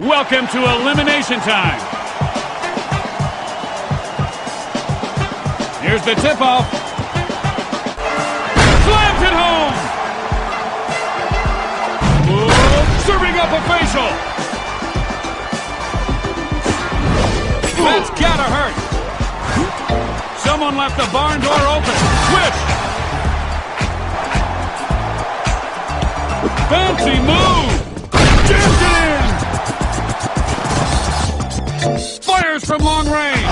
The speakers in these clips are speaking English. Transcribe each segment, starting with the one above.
Welcome to elimination time. Here's the tip-off. Slams it home. Ooh, serving up a facial. That's gotta hurt. Someone left the barn door open. Swish. Fancy move. Jammed it in. Fires from long range.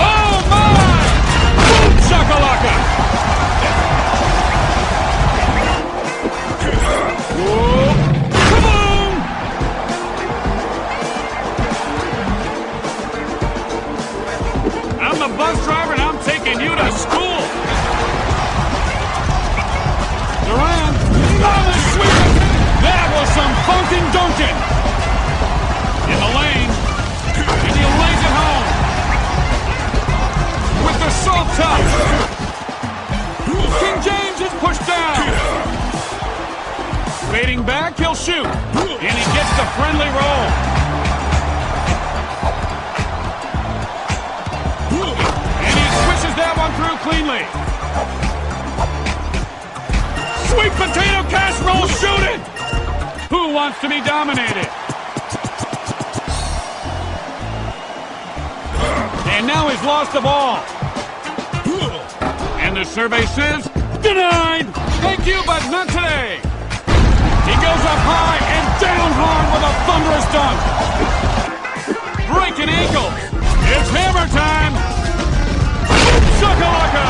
Oh, my! Boom shakalaka! Whoa! Kaboom! I'm the bus driver and I'm taking you to school. Durant, on the sweep! That was some funkin' dunking! In the lane, and he lays it home with the salt touch. King James is pushed down. Fading back, he'll shoot, and he gets the friendly roll. And he swishes that one through cleanly. Sweet potato casserole shooting. Who wants to be dominated? And now he's lost the ball. And the survey says, denied. Thank you, but not today. He goes up high and down hard with a thunderous dunk. Breaking ankles. It's hammer time. Shakalaka.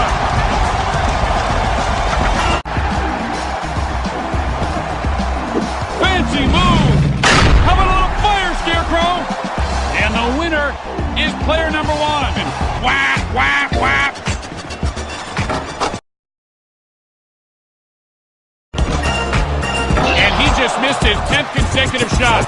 Fancy move. How about a little fire, Scarecrow? And the winner is player number one. Whap, whap, whap. And he just missed his 10th consecutive shot.